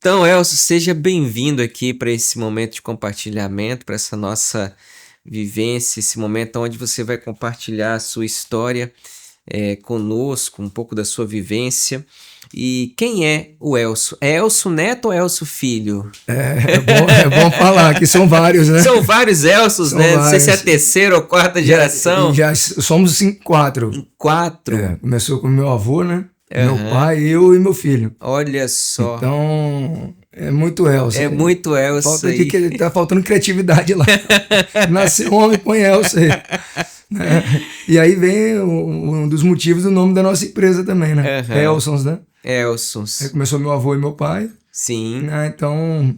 Então, Elcio, seja bem-vindo aqui para esse momento de compartilhamento, para essa nossa vivência, esse momento onde você vai compartilhar a sua história conosco, um pouco da sua vivência. E quem é o Elcio? É Elcio Neto ou Elcio Filho? É bom falar que são vários, né? São vários Elcios, São né? Não sei se é a vários. terceira ou quarta geração. Já somos em 4. Em 4. Começou com meu avô, né? Meu Aham. pai, eu e meu filho. Olha só. Então, é muito Elcio. É muito Elcio Falta aí. tá faltando criatividade lá. Nasceu homem, põe Elcio aí. Né? E aí vem um dos motivos do nome da nossa empresa também, né? Aham. Elsons, né? Aí Elsons. começou meu avô e meu pai. Sim. Né? Então,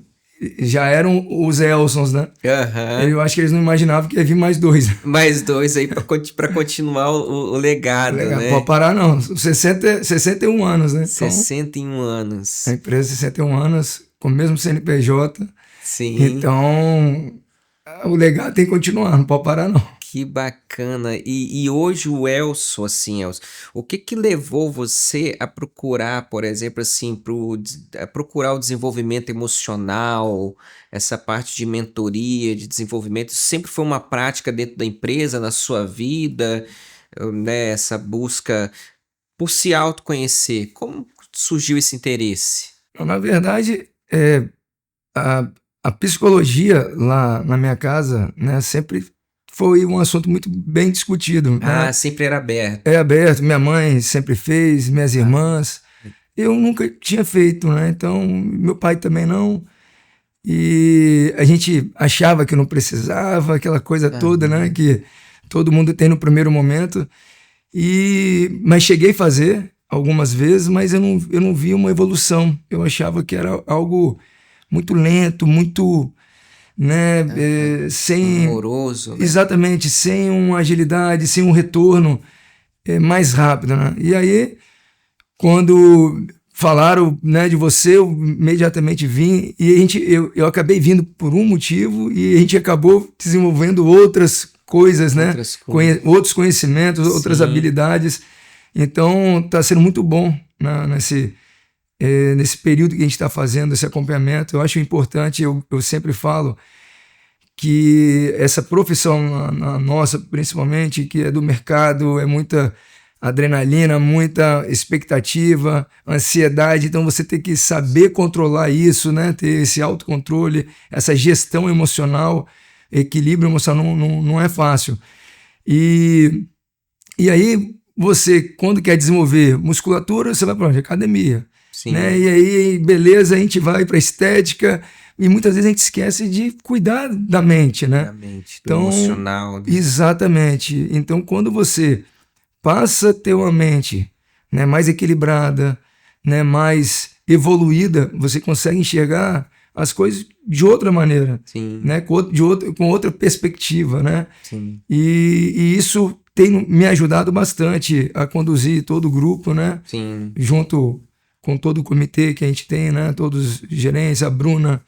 já eram os Elsons, né? Aham. Eu acho que eles não imaginavam que ia vir mais 2. Mais 2 aí para continuar o legado, Legal. né? Pode parar não, 61 anos, né? Então, 61 anos. a empresa 61 anos, com o mesmo CNPJ. Sim. Então, o legado tem que continuar, não pode parar não. Que bacana. E hoje o Elcio, assim, Elcio, o que levou você a procurar, por exemplo, assim, a procurar o desenvolvimento emocional, essa parte de mentoria, de desenvolvimento? Isso sempre foi uma prática dentro da empresa, na sua vida, né? Essa busca por se autoconhecer. Como surgiu esse interesse? Na verdade, a psicologia lá na minha casa, né, sempre foi um assunto muito bem discutido. Ah, né? sempre era aberto. É aberto, minha mãe sempre fez, minhas irmãs. Eu nunca tinha feito, né? Então, meu pai também não. E a gente achava que não precisava, aquela coisa toda, né? Que todo mundo tem no primeiro momento. Mas cheguei a fazer algumas vezes, mas eu não vi uma evolução. Eu achava que era algo muito lento, muito, né? Sem Amoroso, né? exatamente, sem uma agilidade, sem um retorno mais rápido, né? E aí, quando falaram, né, de você, eu imediatamente vim e eu acabei vindo por um motivo e a gente acabou desenvolvendo outras coisas, né? Outros conhecimentos, outras habilidades. Então, está sendo muito bom, né, nesse período que a gente está fazendo esse acompanhamento. Eu acho importante, eu sempre falo que essa profissão nossa, principalmente, que é do mercado, é muita adrenalina, muita expectativa, ansiedade. Então você tem que saber controlar isso, né? Ter esse autocontrole, essa gestão emocional, equilíbrio emocional não é fácil. E aí você, quando quer desenvolver musculatura, você vai para onde? Academia. Sim. Né? E aí, beleza, a gente vai para estética e muitas vezes a gente esquece de cuidar da mente, né? Da mente, do emocional. Né? Exatamente. Então, quando você passa a ter uma mente, né, mais equilibrada, né, mais evoluída, você consegue enxergar as coisas de outra maneira. Sim. Né, com outra perspectiva. Né? Sim. E isso tem me ajudado bastante a conduzir todo o grupo, né? Sim. Junto com todo o comitê que a gente tem, né? Todos os gerentes, a Bruna,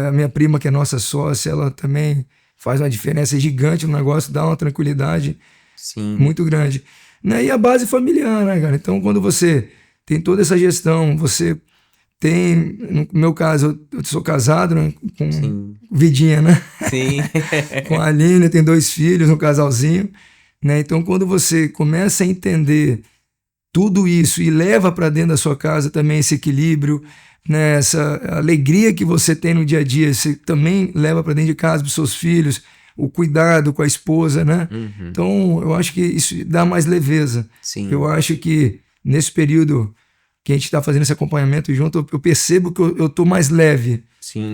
a minha prima que é nossa sócia, ela também faz uma diferença gigante no negócio, dá uma tranquilidade muito grande. Né? E a base familiar, né, cara? Então, quando você tem toda essa gestão, você tem, no meu caso, eu sou casado, né, com Vidinha, né? Sim. Com a Aline, tem 2 filhos, um casalzinho. Né? Então, quando você começa a entender tudo isso e leva para dentro da sua casa também esse equilíbrio, né? Essa alegria que você tem no dia a dia, você também leva para dentro de casa para os seus filhos, o cuidado com a esposa, né? Então, eu acho que isso dá mais leveza. Sim. Eu acho que nesse período que a gente está fazendo esse acompanhamento junto, eu percebo que eu estou mais leve. Sim.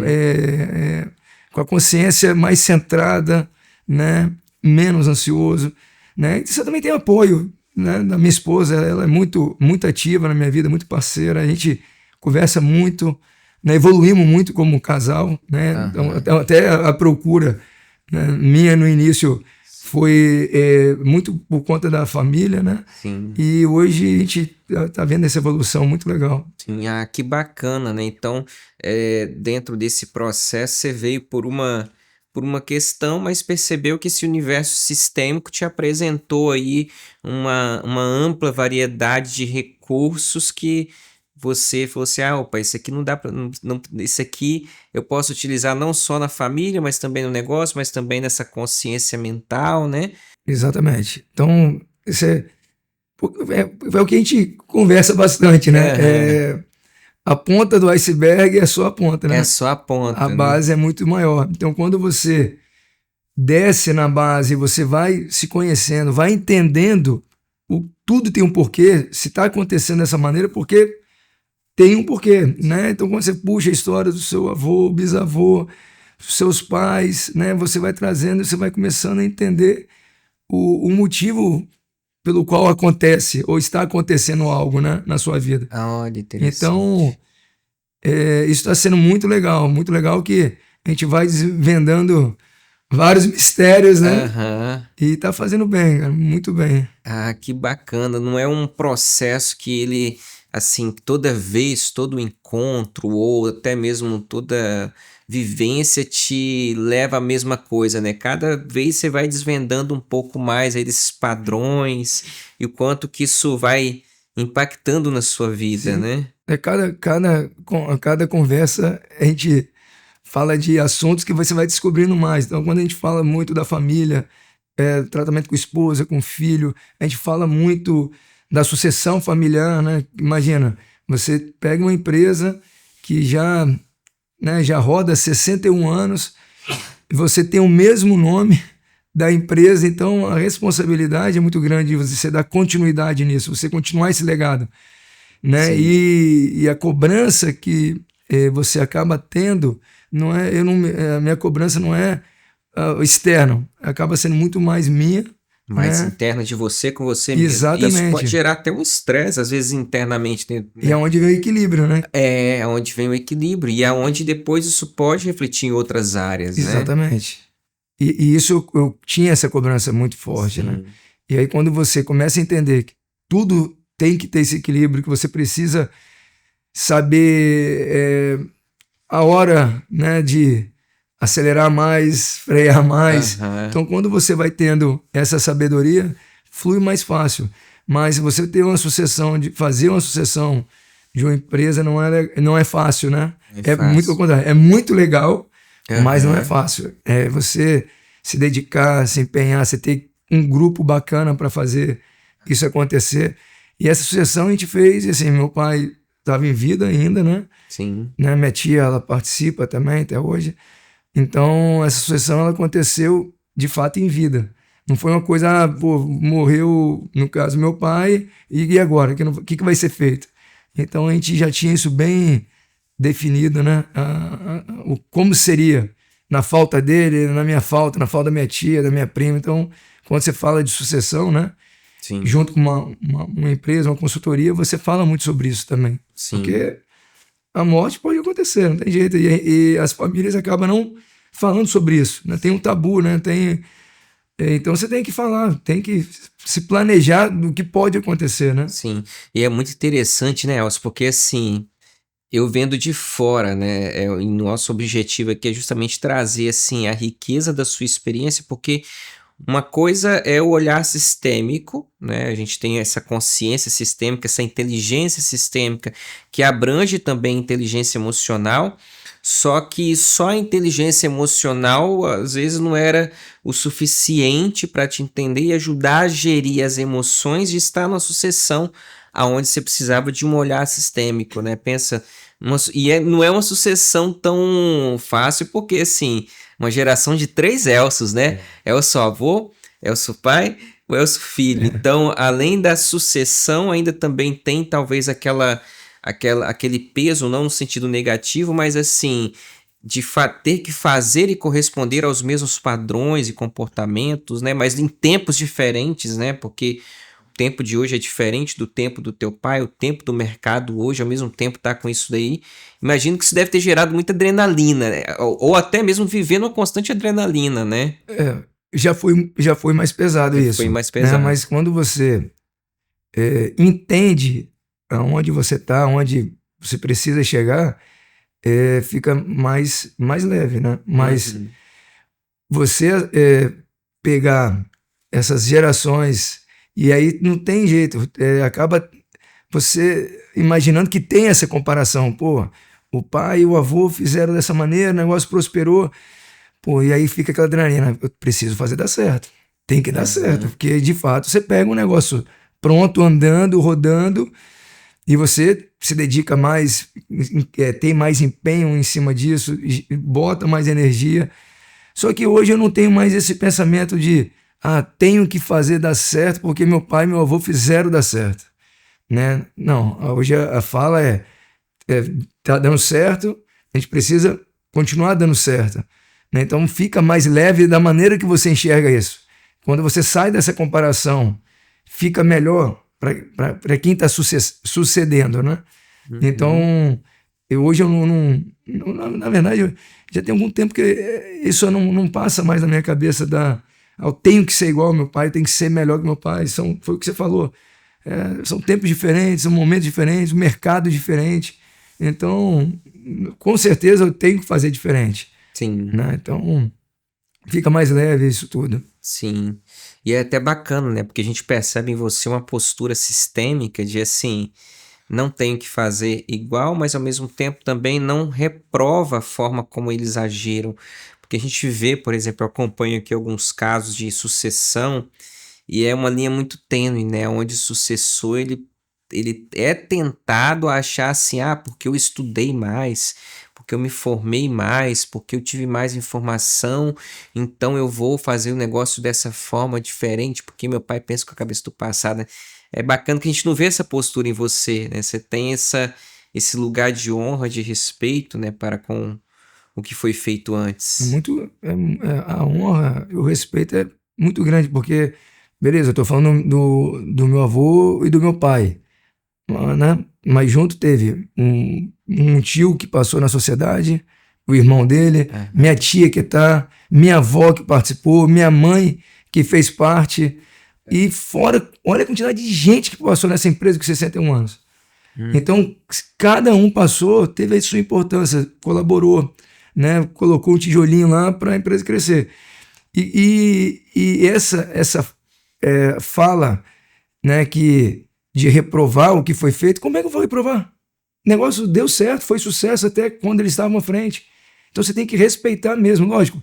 Com a consciência mais centrada, né? Menos ansioso. Né? E você também tem apoio, né, da minha esposa, ela é muito, muito ativa na minha vida, muito parceira, a gente conversa muito, né, evoluímos muito como casal, né? Então, até a procura, né, minha no início foi muito por conta da família, né? Sim. E hoje a gente tá vendo essa evolução muito legal. Sim, que bacana, né? Então, dentro desse processo, você veio por uma questão, mas percebeu que esse universo sistêmico te apresentou aí uma ampla variedade de recursos que você falou assim: "Ah, opa, isso aqui não dá para isso aqui eu posso utilizar não só na família, mas também no negócio, mas também nessa consciência mental, né?" Exatamente. Então, isso é o que a gente conversa bastante, né? Aham. A ponta do iceberg é só a ponta, É né? só a A ponta, né? base é muito maior. Então, quando você desce na base, você vai se conhecendo, vai entendendo, tudo tem um porquê. Se está acontecendo dessa maneira, porque tem um porquê, né? Então, quando você puxa a história do seu avô, bisavô, dos seus pais, né? Você vai trazendo, você vai começando a entender o motivo pelo qual acontece ou está acontecendo algo, né, na sua vida. Olha, Então, interessante. isso está sendo muito legal que a gente vai desvendando vários mistérios, né? Aham. E tá fazendo bem, cara, muito bem. Ah, que bacana. Não é um processo que ele, assim, toda vez, todo encontro ou até mesmo toda vivência te leva à mesma coisa, né? Cada vez você vai desvendando um pouco mais aí desses padrões e o quanto que isso vai impactando na sua vida, Sim, né? cada conversa a gente fala de assuntos que você vai descobrindo mais. Então, quando a gente fala muito da família, tratamento com esposa, com filho, a gente fala muito da sucessão familiar, né? Imagina, você pega uma empresa que já, né, já roda 61 anos, e você tem o mesmo nome da empresa, então a responsabilidade é muito grande de você dar continuidade nisso, você continuar esse legado, né? Sim. E a cobrança que você acaba tendo, não é, a minha cobrança não é externo, acaba sendo muito mais minha, Mais né? interna de você com você mesmo. E isso pode Exatamente. gerar até um estresse, às vezes, internamente dentro, E é né? onde vem o equilíbrio, né? É onde vem o equilíbrio e é onde depois isso pode refletir em outras áreas, né? Exatamente. E isso eu tinha essa cobrança muito forte, né? Sim, E aí quando você começa a entender que tudo tem que ter esse equilíbrio, que você precisa saber a hora, né, de acelerar mais, frear mais. aham, Então, quando você vai tendo essa sabedoria, flui mais fácil. Mas você ter uma sucessão, de fazer uma sucessão de uma empresa não é fácil, né? é É muito pelo fácil. contrário, é muito legal, mas não é Aham, fácil. É você se dedicar, se empenhar, você ter um grupo bacana para fazer isso acontecer. E essa sucessão a gente fez, e assim, meu pai estava em vida ainda, sim, né? Minha tia, ela participa também até hoje. Então, essa sucessão ela aconteceu de fato em vida. Não foi uma coisa, pô, morreu, no caso, meu pai, e agora? O que vai ser feito? Então, a gente já tinha isso bem definido, né? Como seria na falta dele, na minha falta, na falta da minha tia, da minha prima. Então, quando você fala de sucessão, né? sim, Junto com uma empresa, uma consultoria, você fala muito sobre isso também. sim, Porque a morte pode acontecer, não tem jeito. E as famílias acabam não falando sobre isso, né? Tem um tabu, né? Então você tem que falar, tem que se planejar do que pode acontecer, né? sim. E é muito interessante, né, Elcio, porque assim, eu vendo de fora, né, e nosso objetivo aqui é justamente trazer, assim, a riqueza da sua experiência, porque uma coisa é o olhar sistêmico, né? A gente tem essa consciência sistêmica, essa inteligência sistêmica que abrange também a inteligência emocional, só que só a inteligência emocional às vezes não era o suficiente para te entender e ajudar a gerir as emoções de estar na sucessão aonde você precisava de um olhar sistêmico, né? Pensa, não é uma sucessão tão fácil porque assim, uma geração de três Elsos, né? Elso avô, Elso pai, o Elso filho. Então, além da sucessão, ainda também tem talvez aquele peso, não no sentido negativo, mas assim, de ter que fazer e corresponder aos mesmos padrões e comportamentos, né? Mas em tempos diferentes, né? Porque o tempo de hoje é diferente do tempo do teu pai, o tempo do mercado hoje ao mesmo tempo tá com isso daí. Imagino que isso deve ter gerado muita adrenalina, né? Ou até mesmo vivendo uma constante adrenalina, né? Já foi mais pesado Já foi isso, mais né? pesado. Mas quando você entende aonde você está, onde você precisa chegar, fica mais leve, né? Mas Uhum. você pegar essas gerações e aí não tem jeito, acaba você imaginando que tem essa comparação, pô, o pai e o avô fizeram dessa maneira, o negócio prosperou, pô, e aí fica aquela adrenalina, eu preciso fazer dar certo, tem que dar certo, Uhum. porque de fato você pega um negócio pronto, andando, rodando, e você se dedica mais, tem mais empenho em cima disso, bota mais energia. Só que hoje eu não tenho mais esse pensamento de, tenho que fazer dar certo porque meu pai e meu avô fizeram dar certo, né? Não, hoje a fala é, tá dando certo, a gente precisa continuar dando certo, né? Então fica mais leve da maneira que você enxerga isso. Quando você sai dessa comparação, fica melhor para quem está sucedendo, né? Uhum. Então, hoje eu na verdade, já tem algum tempo que isso não passa mais na minha cabeça eu tenho que ser igual ao meu pai, eu tenho que ser melhor que meu pai. Foi o que você falou. São tempos diferentes, são momentos diferentes, um mercado diferente. Então, com certeza eu tenho que fazer diferente, Sim, né? Então, fica mais leve isso tudo. sim. E é até bacana, né? Porque a gente percebe em você uma postura sistêmica de assim, não tenho que fazer igual, mas ao mesmo tempo também não reprova a forma como eles agiram. Porque a gente vê, por exemplo, eu acompanho aqui alguns casos de sucessão e é uma linha muito tênue, né? Onde o sucessor ele é tentado a achar assim, porque eu estudei mais, porque eu me formei mais, porque eu tive mais informação, então eu vou fazer o negócio dessa forma diferente, porque meu pai pensa com a cabeça do passado, né? É bacana que a gente não vê essa postura em você, né? Você tem esse lugar de honra, de respeito, né, para com o que foi feito É antes. muito, a honra e o respeito é muito grande, porque, beleza, eu tô falando do meu avô e do meu pai, né? Mas junto teve um tio que passou na sociedade, o irmão dele, minha Aham. tia que tá, minha avó que participou, minha mãe que fez parte, e fora, olha a quantidade de gente que passou nessa empresa com 61 anos. Hum. Então, cada um passou, teve a sua importância, colaborou, né? Colocou um tijolinho lá para a empresa crescer. E essa fala, né, de reprovar o que foi feito, como é que eu vou reprovar? O negócio deu certo, foi sucesso até quando eles estavam à frente. Então você tem que respeitar mesmo, lógico.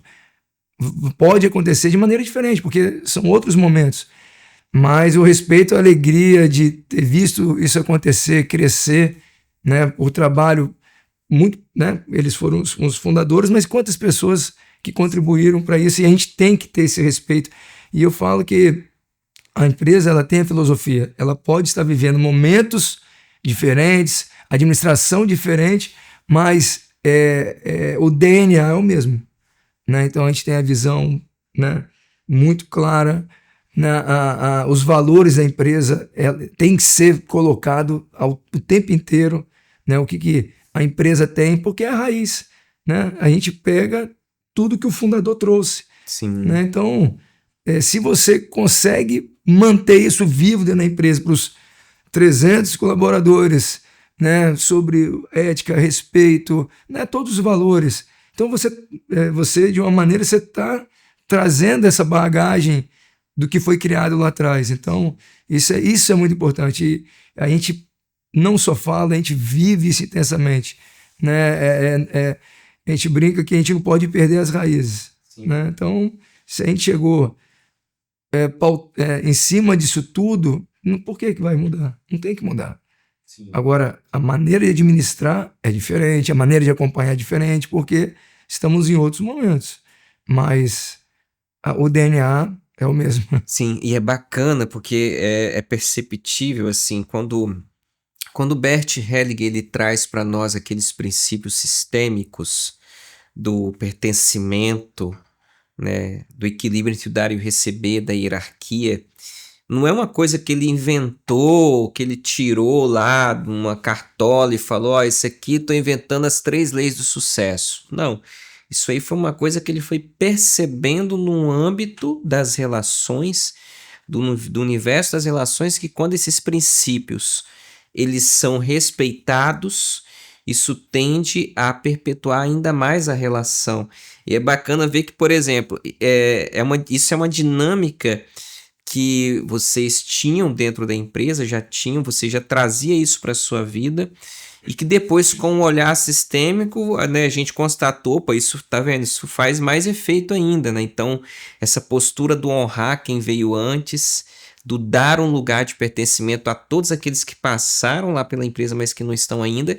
Pode acontecer de maneira diferente, porque são outros momentos. Mas eu respeito a alegria de ter visto isso acontecer, crescer, né? O trabalho, muito, né? Eles foram os fundadores, mas quantas pessoas que contribuíram para isso, e a gente tem que ter esse respeito. E eu falo que a empresa ela tem a filosofia, ela pode estar vivendo momentos diferentes, administração diferente, mas o DNA é o mesmo, né? Então a gente tem a visão, né, muito clara, né? Os valores da empresa tem que ser colocado o tempo inteiro, né? O que a empresa tem, porque é a raiz, né? A gente pega tudo que o fundador trouxe, né? Sim, Então, se você consegue manter isso vivo dentro da empresa para os 300 colaboradores, né, sobre ética, respeito, né, todos os valores. Então você de uma maneira você está trazendo essa bagagem do que foi criado lá atrás. Então isso é muito importante. E a gente não só fala, a gente vive isso intensamente, né? A gente brinca que a gente não pode perder as raízes, sim, né? Então se a gente chegou em cima disso tudo, por que vai mudar? Não tem que mudar. sim. Agora, a maneira de administrar é diferente, a maneira de acompanhar é diferente, porque estamos em outros momentos. Mas o DNA é o mesmo. Sim, e é bacana porque é perceptível, assim, quando o Bert Hellinger ele traz para nós aqueles princípios sistêmicos do pertencimento, né, do equilíbrio entre o dar e o receber, da hierarquia, não é uma coisa que ele inventou, que ele tirou lá de uma cartola e falou: Ó, isso aqui estou inventando as 3 leis do sucesso. Não. Isso aí foi uma coisa que ele foi percebendo no âmbito das relações, do universo das relações, que quando esses princípios eles são respeitados, isso tende a perpetuar ainda mais a relação. E é bacana ver que, por exemplo, isso é uma dinâmica que vocês tinham dentro da empresa, você já trazia isso para sua vida, e que depois, com o olhar sistêmico, né, a gente constatou, pô, isso, tá vendo? Isso faz mais efeito ainda, né? Então, essa postura do honrar quem veio antes, do dar um lugar de pertencimento a todos aqueles que passaram lá pela empresa, mas que não estão ainda.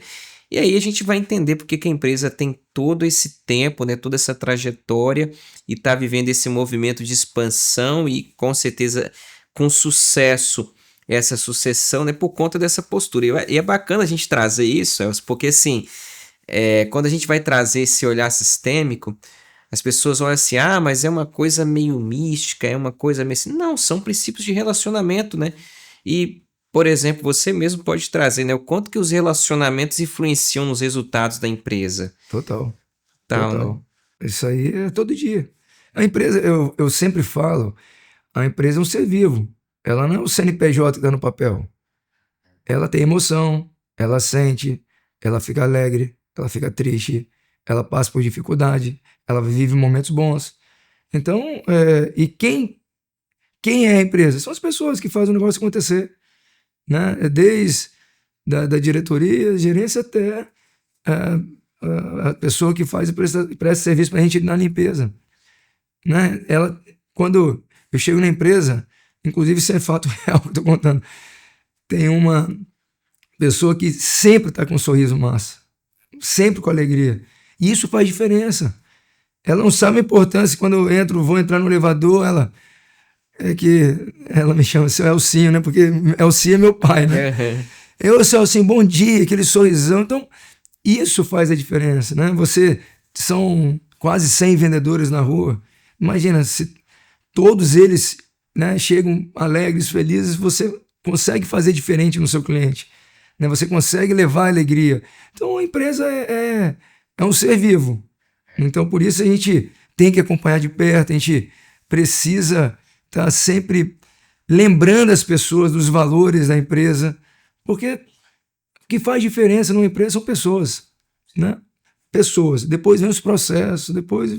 E aí a gente vai entender porque que a empresa tem todo esse tempo, né, toda essa trajetória e está vivendo esse movimento de expansão e com certeza com sucesso essa sucessão, né, por conta dessa postura. E é bacana a gente trazer isso, Elcio, porque assim, quando a gente vai trazer esse olhar sistêmico, as pessoas olham assim, ah, mas é uma coisa meio mística, é uma coisa meio assim. Não, são princípios de relacionamento, né? E, por exemplo, você mesmo pode trazer, né? O quanto que os relacionamentos influenciam nos resultados da empresa. Total, Tal, né? total. Isso aí é todo dia. A empresa, eu sempre falo, a empresa é um ser vivo. Ela não é o CNPJ que está no papel. Ela tem emoção, ela sente, ela fica alegre, ela fica triste, ela passa por dificuldade, ela vive momentos bons. Então, e quem é a empresa? São as pessoas que fazem o negócio acontecer, né? Desde da diretoria, gerência até a pessoa que faz e presta serviço para a gente na limpeza, né? Quando eu chego na empresa, inclusive isso é fato real que eu estou contando, tem uma pessoa que sempre está com um sorriso massa, sempre com alegria, e isso faz diferença. Ela não sabe a importância. Quando eu vou entrar no elevador, ela me chama seu Elcinho, né? Porque Elcinho é meu pai, né? Eu, seu Elcinho, bom dia, aquele sorrisão. Então, isso faz a diferença, né? São quase 100 vendedores na rua. Imagina, se todos eles, né, chegam alegres, felizes, você consegue fazer diferente no seu cliente, né? Você consegue levar alegria. Então, a empresa é um ser vivo. Então, por isso a gente tem que acompanhar de perto, a gente precisa estar sempre lembrando as pessoas dos valores da empresa, porque o que faz diferença numa empresa são pessoas, né? Pessoas. Depois vem os processos, depois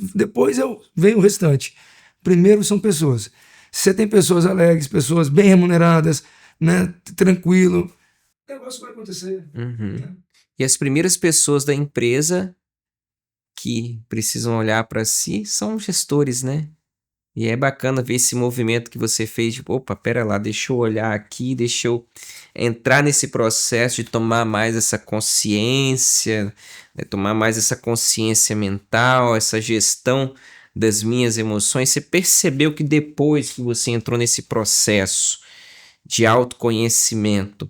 vem o restante. Primeiro são pessoas. Se você tem pessoas alegres, pessoas bem remuneradas, né, tranquilo, o negócio vai acontecer. Uhum. Né? E as primeiras pessoas da empresa que precisam olhar para si são gestores, né? E é bacana ver esse movimento que você fez, de, opa, pera lá, deixa eu olhar aqui, deixa eu entrar nesse processo de tomar mais essa consciência, né? Tomar mais essa consciência mental, essa gestão das minhas emoções. Você percebeu que depois que você entrou nesse processo de autoconhecimento,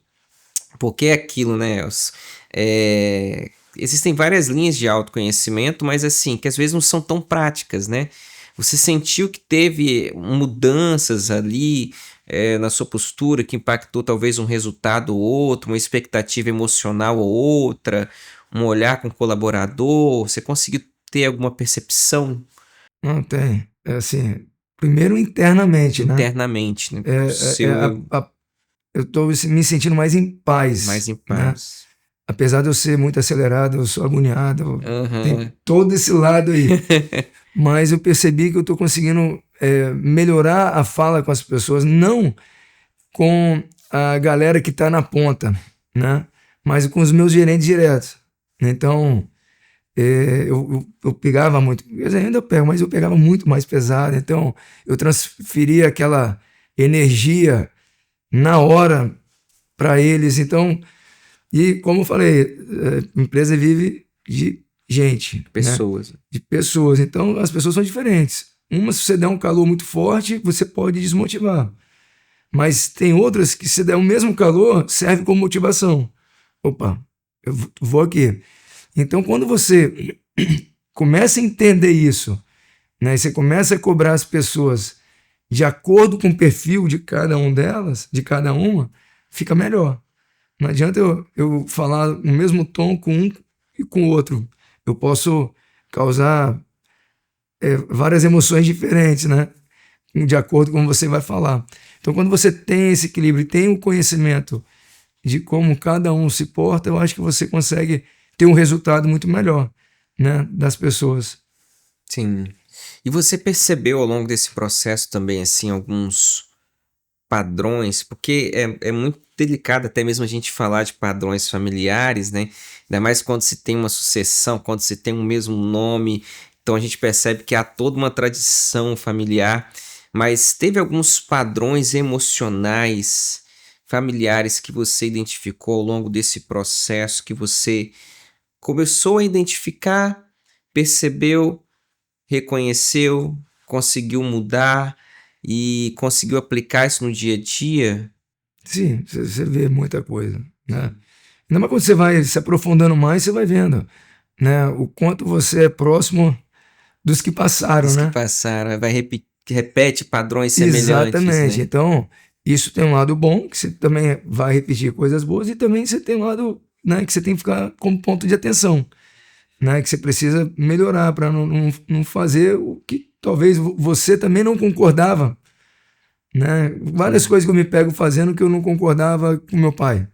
porque é aquilo, né, Elcio? Existem várias linhas de autoconhecimento, mas assim, que às vezes não são tão práticas, né? Você sentiu que teve mudanças ali na sua postura que impactou talvez um resultado ou outro, uma expectativa emocional ou outra, um olhar com o colaborador? Você conseguiu ter alguma percepção Não tem. É assim, primeiro internamente, né? internamente, né? Seu Eu estou me sentindo mais em paz, mais em né? paz. Apesar de eu ser muito acelerado, eu sou agoniado, tem Aham. todo esse lado aí. Mas eu percebi que eu estou conseguindo melhorar a fala com as pessoas, não com a galera que está na ponta, né? Mas com os meus gerentes diretos. Então, eu pegava muito, eu ainda pego, mas eu pegava muito mais pesado. Então, eu transferia aquela energia na hora para eles. Então, e como eu falei, a empresa vive de gente, Pessoas. né? De pessoas. Então, as pessoas são diferentes. Uma, se você der um calor muito forte, você pode desmotivar. Mas tem outras que, se der o mesmo calor, serve como motivação. Opa, eu vou aqui. Então, quando você começa a entender isso, né, e você começa a cobrar as pessoas de acordo com o perfil de cada um delas, de cada uma, fica melhor. Não adianta eu falar no mesmo tom com um e com o outro. Eu posso causar várias emoções diferentes, né? De acordo com como você vai falar. Então, quando você tem esse equilíbrio e tem o conhecimento de como cada um se porta, eu acho que você consegue ter um resultado muito melhor, né, das pessoas. Sim. E você percebeu ao longo desse processo também, assim, alguns padrões, porque é muito delicado até mesmo a gente falar de padrões familiares, né? Ainda mais quando se tem uma sucessão, quando se tem um mesmo nome, então a gente percebe que há toda uma tradição familiar, mas teve alguns padrões emocionais familiares que você identificou ao longo desse processo, que você começou a identificar, percebeu, reconheceu, conseguiu mudar e conseguiu aplicar isso no dia a dia? Sim, você vê muita coisa, né? Ainda mais quando você vai se aprofundando mais, você vai vendo, né? O quanto você é próximo dos que passaram, Dos que né? passaram, repete padrões semelhantes, Exatamente. né? Então, isso tem um lado bom, que você também vai repetir coisas boas, e também você tem um lado, né, que você tem que ficar como ponto de atenção, né? Que você precisa melhorar para não fazer o que talvez você também não concordava, né? Várias Sim. coisas que eu me pego fazendo que eu não concordava com meu pai,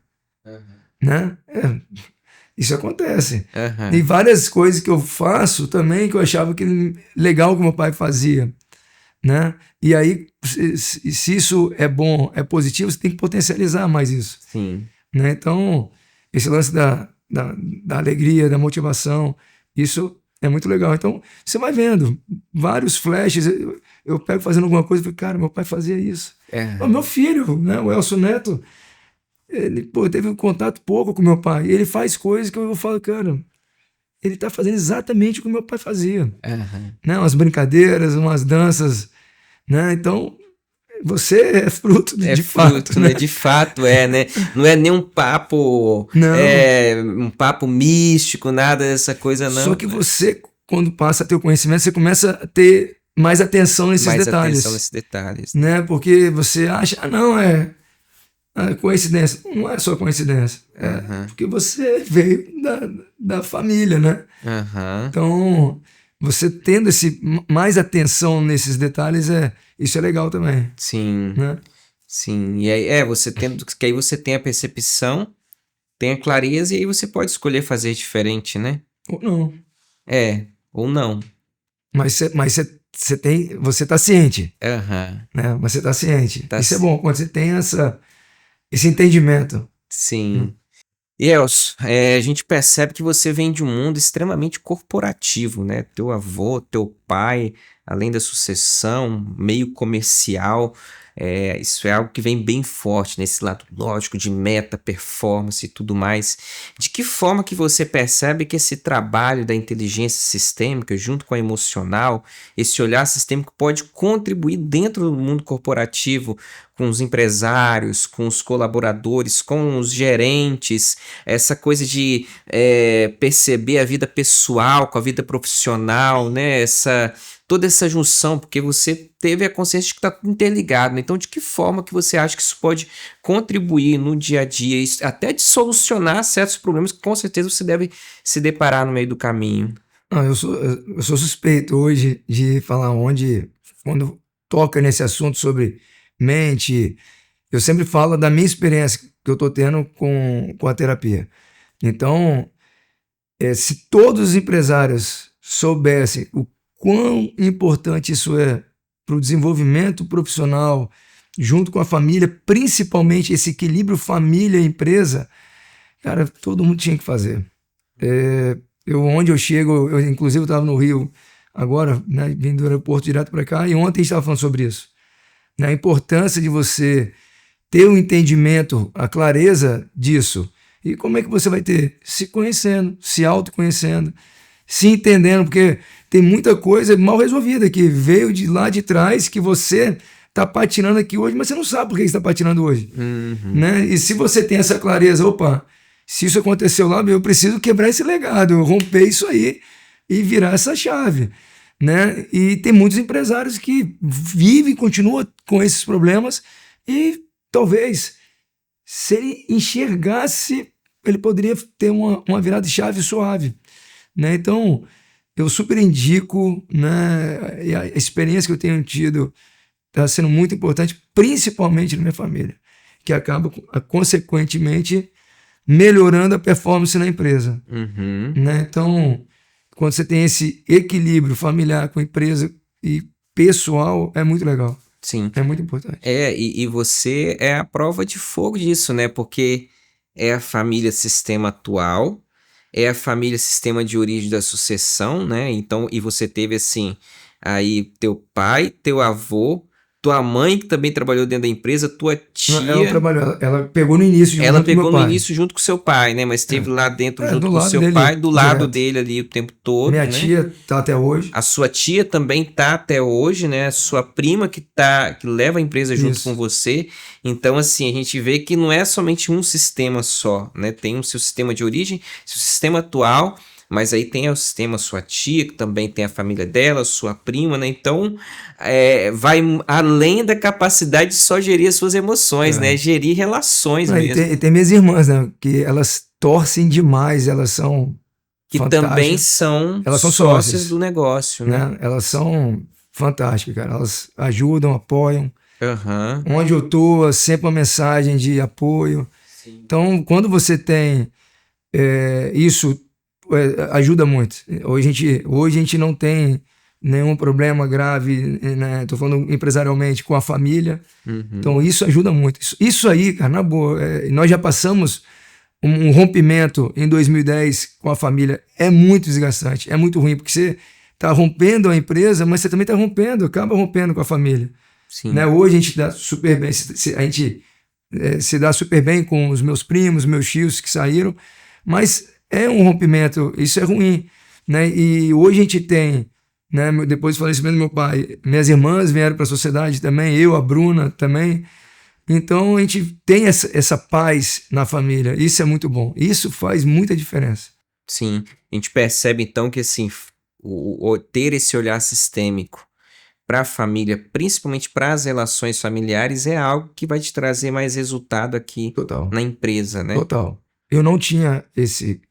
Aham. né? Isso acontece. E Aham. várias coisas que eu faço também que eu achava que legal que meu pai fazia, né? E aí, se isso é bom, é positivo, você tem que potencializar mais isso, Sim. né? Então, esse lance da alegria, da motivação, isso é muito legal. Então, você vai vendo vários flashes. Eu pego fazendo alguma coisa e falo, cara, meu pai fazia isso. O meu Aham. filho, né, o Elcio Neto, ele teve um contato pouco com meu pai. Ele faz coisas que eu falo, cara, ele tá fazendo exatamente o que meu pai fazia, Aham. né? Umas brincadeiras, umas danças, né? Então, você é fruto É de fato, fruto, né? né? De fato é, né? Não é nem Não, um papo místico, nada dessa coisa, só não. que você, quando passa a ter o conhecimento, você começa a ter mais atenção nesses Mais atenção detalhes, nesses detalhes, né? né? Porque você acha, não, coincidência. Não é só coincidência. É Aham. porque você veio da família, né? Aham. Então, você tendo mais atenção nesses detalhes, isso é legal também, Sim. né? Sim. E aí, você tendo, que aí você tem a percepção, tem a clareza e aí você pode escolher fazer diferente, né? Ou não. É, ou não. Você tá ciente, Aham. né? Você tá ciente. Tá, Isso é bom, quando você tem esse entendimento. sim. E Elcio, a gente percebe que você vem de um mundo extremamente corporativo, né? Teu avô, teu pai, além da sucessão, meio comercial, isso é algo que vem bem forte nesse lado lógico de meta, performance e tudo mais. De que forma que você percebe que esse trabalho da inteligência sistêmica, junto com a emocional, esse olhar sistêmico pode contribuir dentro do mundo corporativo, com os empresários, com os colaboradores, com os gerentes, essa coisa de perceber a vida pessoal com a vida profissional, né? Toda essa junção, porque você teve a consciência de que está tudo interligado, né? Então, de que forma que você acha que isso pode contribuir no dia a dia, até de solucionar certos problemas que com certeza você deve se deparar no meio do caminho? Ah, eu sou suspeito hoje de falar quando toca nesse assunto sobre mente, eu sempre falo da minha experiência que eu estou tendo com a terapia. Então, se todos os empresários soubessem o quão importante isso é para o desenvolvimento profissional, junto com a família, principalmente esse equilíbrio família-empresa, cara, todo mundo tinha que fazer. Onde eu chego, eu inclusive estava no Rio agora, né, vim do aeroporto direto para cá, e ontem a gente estava falando sobre isso, né, a importância de você ter o entendimento, a clareza disso. E como é que você vai ter? Se conhecendo, se autoconhecendo, se entendendo, porque tem muita coisa mal resolvida que veio de lá de trás, que você está patinando aqui hoje, mas você não sabe por que você está patinando hoje. Uhum. Né? E se você tem essa clareza, opa, se isso aconteceu lá, eu preciso quebrar esse legado, romper isso aí e virar essa chave. Né? E tem muitos empresários que vivem, continuam com esses problemas e talvez, se ele enxergasse, ele poderia ter uma virada de chave suave. Né? Então, eu super indico, né? E a experiência que eu tenho tido está sendo muito importante, principalmente na minha família, que acaba, consequentemente, melhorando a performance na empresa. Uhum. Né? Então, quando você tem esse equilíbrio familiar com empresa e pessoal, é muito legal. sim. É muito importante. E você é a prova de fogo disso, né? Porque é a família sistema atual, é a família sistema de origem da sucessão, né? Então, e você teve assim, aí teu pai, teu avô, tua mãe que também trabalhou dentro da empresa, tua Ela tia. trabalhou, ela pegou no início Ela junto com meu pegou no pai. início junto com seu pai, né? Mas esteve lá dentro Do junto com lado seu pai, dele, do lado direto. dele ali o tempo todo, Minha né? tia tá até hoje. A sua tia também tá até hoje, né? A sua prima que leva a empresa junto com Isso. você. Então, assim, a gente vê que não é somente um sistema só, né? Tem o seu sistema de origem, seu sistema atual, mas aí tem o sistema sua tia, que também tem a família dela, sua prima, né? Então, vai além da capacidade de só gerir as suas emoções, né? É. Gerir relações Não, mesmo. e tem minhas irmãs, né? Que elas torcem demais, elas são Que também fantásticas. são Elas são sócias sócias, do negócio, né? né? Elas são fantásticas, cara. Elas ajudam, apoiam. Aham. Onde eu tô, é sempre uma mensagem de apoio. Sim. Então, quando você tem isso, ajuda muito. Hoje a gente não tem nenhum problema grave, né? Tô falando empresarialmente com a família. Uhum. Então, isso ajuda muito. Isso aí, cara, na boa, nós já passamos um rompimento em 2010 com a família. É muito desgastante, é muito ruim, porque você tá rompendo a empresa, mas você também tá acaba rompendo com a família. Sim. Né? Hoje a gente dá super bem, a gente se dá super bem com os meus primos, meus tios que saíram, mas é um rompimento, isso é ruim, né? E hoje a gente tem, né, depois do falecimento do meu pai, minhas irmãs vieram para a sociedade também, eu, a Bruna também. Então a gente tem essa paz na família, isso é muito bom, isso faz muita diferença. Sim, a gente percebe então que assim, ter esse olhar sistêmico para a família, principalmente para as relações familiares, é algo que vai te trazer mais resultado aqui Total. na empresa, né? Total. Eu não tinha esse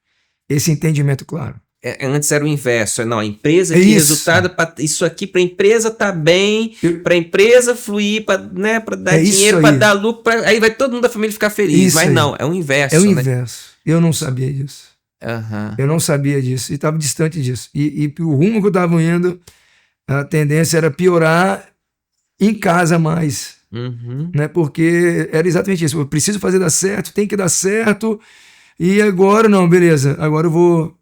entendimento claro. Antes era o inverso, não, a empresa É que isso. resultado, isso aqui para a empresa tá bem, Eu- para a empresa fluir, para, né, para dar É isso dinheiro, para aí. dar lucro, aí vai todo mundo da família ficar feliz, Isso mas aí. não, é o inverso, É o né? inverso. Eu não sabia disso. Aham. Eu não sabia disso e estava distante disso. E o rumo que eu estava indo, a tendência era piorar em casa mais. Uhum. Né? Porque era exatamente isso. Eu preciso fazer dar certo, tem que dar certo. E agora, não, beleza. Agora eu vou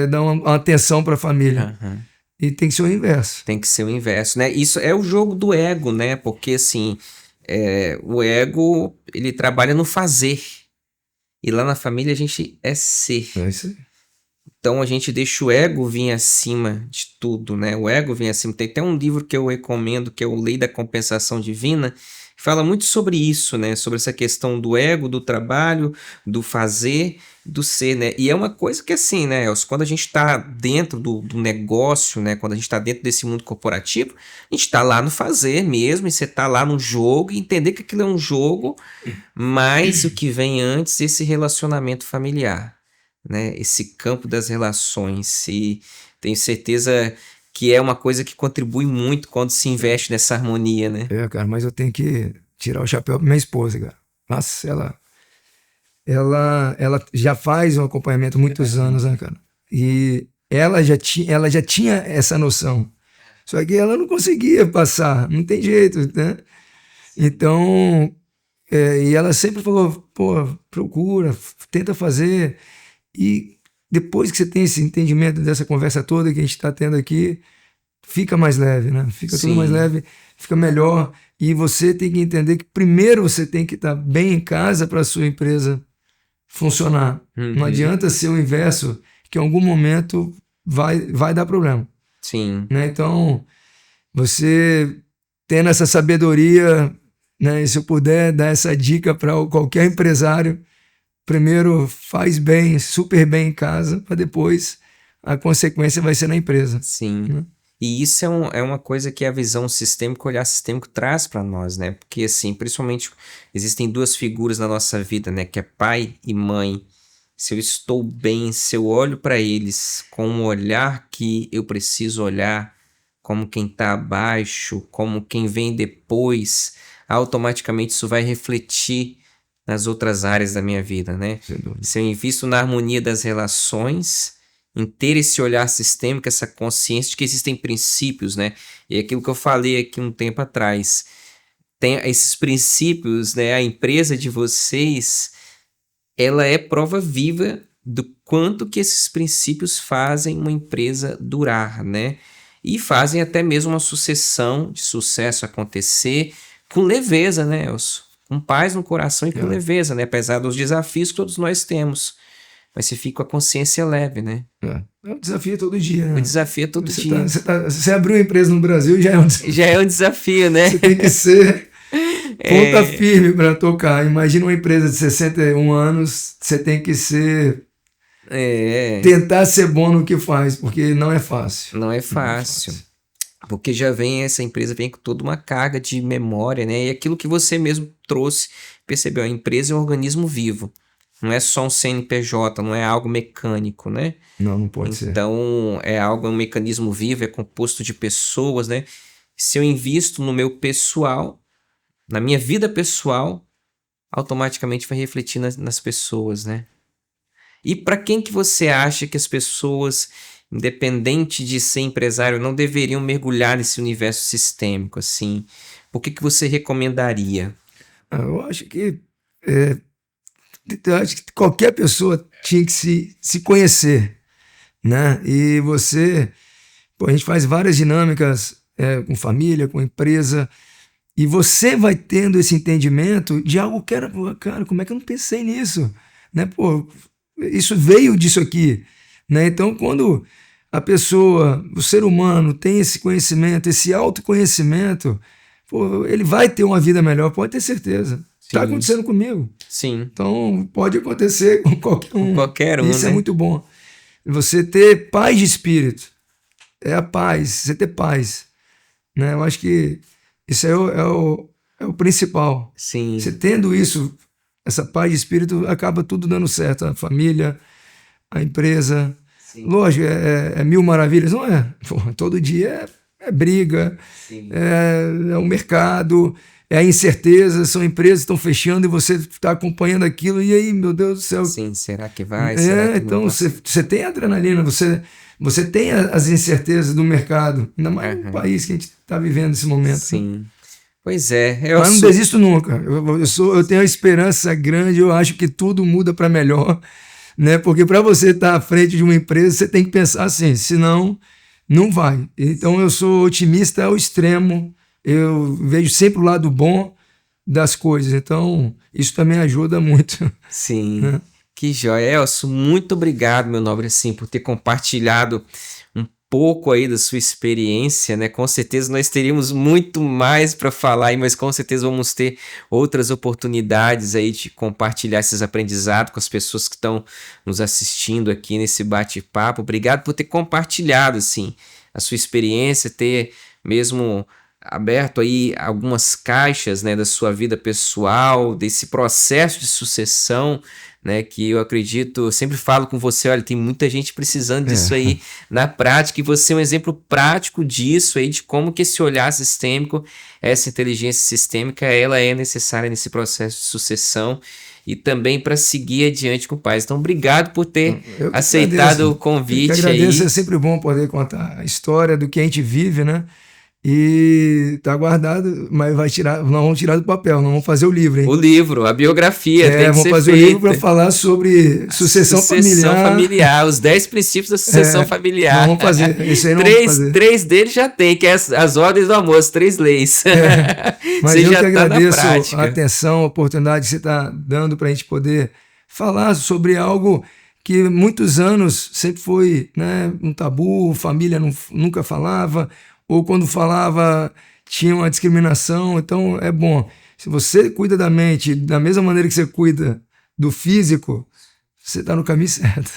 dar uma atenção para a família. Aham. E tem que ser o inverso. Tem que ser o inverso, né? Isso é o jogo do ego, né? Porque assim, o ego ele trabalha no fazer. E lá na família a gente é ser. É isso aí. Então a gente deixa o ego vir acima de tudo, né? O ego vem acima. Tem até um livro que eu recomendo, que é o Lei da Compensação Divina, que fala muito sobre isso, né? Sobre essa questão do ego, do trabalho, do fazer, do ser, né? E é uma coisa que assim, né, Elcio, quando a gente está dentro do negócio, né? Quando a gente está dentro desse mundo corporativo, a gente está lá no fazer mesmo, e você está lá no jogo, e entender que aquilo é um jogo, mas o que vem antes, esse relacionamento familiar, né? Esse campo das relações. E tenho certeza que é uma coisa que contribui muito quando se investe nessa harmonia, né? Cara, mas eu tenho que tirar o chapéu pra minha esposa, cara. Nossa, ela já faz um acompanhamento há muitos anos, né, cara? E ela já tinha essa noção. Só que ela não conseguia passar, não tem jeito, né? Então, e ela sempre falou, pô, procura, tenta fazer. E depois que você tem esse entendimento dessa conversa toda que a gente está tendo aqui, fica mais leve, né? Fica tudo mais leve, fica melhor. E você tem que entender que primeiro você tem que estar bem em casa para a sua empresa funcionar. Não adianta ser o inverso, que em algum momento vai dar problema. Sim. Né? Então, você tendo essa sabedoria, né? E se eu puder dar essa dica para qualquer empresário, primeiro faz bem, super bem em casa, para depois a consequência vai ser na empresa. Sim. Né? E isso é uma coisa que a visão sistêmica, o olhar sistêmico traz para nós, né? Porque, assim, principalmente existem duas figuras na nossa vida, né? Que é pai e mãe. Se eu estou bem, se eu olho para eles com um olhar que eu preciso olhar, como quem está abaixo, como quem vem depois, automaticamente isso vai refletir nas outras áreas da minha vida, né? Se eu invisto na harmonia das relações, em ter esse olhar sistêmico, essa consciência de que existem princípios, né? E é aquilo que eu falei aqui um tempo atrás. Tem esses princípios, né? A empresa de vocês, ela é prova viva do quanto que esses princípios fazem uma empresa durar, né? E fazem até mesmo uma sucessão de sucesso acontecer com leveza, né, Elcio? Com paz no coração e com leveza, né? Apesar dos desafios que todos nós temos. Mas você fica com a consciência leve, né? É um desafio todo dia, né? O desafio é todo dia. Você abriu uma empresa no Brasil, já é um desafio. Já é um desafio, né? Você tem que ser ponta firme para tocar. Imagina uma empresa de 61 anos, você tem que ser... tentar ser bom no que faz, porque não é fácil. Não é fácil. Porque essa empresa vem com toda uma carga de memória, né? E aquilo que você mesmo trouxe, percebeu, a empresa é um organismo vivo. Não é só um CNPJ, não é algo mecânico, né? Não pode ser. Então, é um mecanismo vivo, é composto de pessoas, né? Se eu invisto no meu pessoal, na minha vida pessoal, automaticamente vai refletir nas pessoas, né? E para quem que você acha que as pessoas, independente de ser empresário, não deveriam mergulhar nesse universo sistêmico, assim? Por que você recomendaria? Eu acho que qualquer pessoa tinha que se conhecer, né? E a gente faz várias dinâmicas com família, com empresa, e você vai tendo esse entendimento de algo que era, cara, como é que eu não pensei nisso? Né? Pô, isso veio disso aqui, né? Então, quando a pessoa, o ser humano tem esse conhecimento, esse autoconhecimento, pô, ele vai ter uma vida melhor, pode ter certeza. Está acontecendo comigo. Sim. Então, pode acontecer com qualquer um. Isso, né? É muito bom. Você ter paz de espírito. É a paz, você ter paz. Né? Eu acho que isso é o principal. Sim. Você tendo isso, essa paz de espírito, acaba tudo dando certo. A família, a empresa. Sim. Lógico, é mil maravilhas. Não é. Pô, todo dia é briga, é o mercado, é a incerteza, são empresas que estão fechando e você está acompanhando aquilo, e aí, meu Deus do céu. Sim, será que vai? Será que então você tem adrenalina, você tem as incertezas do mercado, ainda mais no país que a gente está vivendo nesse momento. Sim. Pois é. Mas não desisto nunca. Eu tenho a esperança grande, eu acho que tudo muda para melhor, né? Porque para você estar à frente de uma empresa, você tem que pensar assim, senão não vai. Então eu sou otimista ao extremo, eu vejo sempre o lado bom das coisas, então isso também ajuda muito. Sim, né? Que joia. Elcio, muito obrigado, meu nobre, assim, por ter compartilhado um pouco aí da sua experiência, né? Com certeza nós teríamos muito mais para falar aí, mas com certeza vamos ter outras oportunidades aí de compartilhar esses aprendizados com as pessoas que estão nos assistindo aqui nesse bate-papo. Obrigado por ter compartilhado, assim, a sua experiência, ter mesmo aberto aí algumas caixas, né, da sua vida pessoal, desse processo de sucessão, né, que eu acredito, eu sempre falo com você, olha, tem muita gente precisando disso aí na prática, e você é um exemplo prático disso aí, de como que esse olhar sistêmico, essa inteligência sistêmica, ela é necessária nesse processo de sucessão e também para seguir adiante com o pai. Então, obrigado por ter aceitado o convite. Eu que agradeço, é sempre bom poder contar a história do que a gente vive, né? E tá guardado, mas não vamos tirar do papel, não vamos fazer o livro, hein? O livro, a biografia tem que vamos ser fazer feita. O livro para falar sobre sucessão familiar. Os 10 princípios da sucessão familiar. Vamos fazer, isso aí não vamos fazer. 3 deles já tem, que é as ordens do almoço, 3 leis. Mas eu que agradeço a atenção, a oportunidade que você está dando para a gente poder falar sobre algo que muitos anos sempre foi, né, um tabu, família nunca falava, ou quando falava tinha uma discriminação. Então é bom, se você cuida da mente da mesma maneira que você cuida do físico, você está no caminho certo.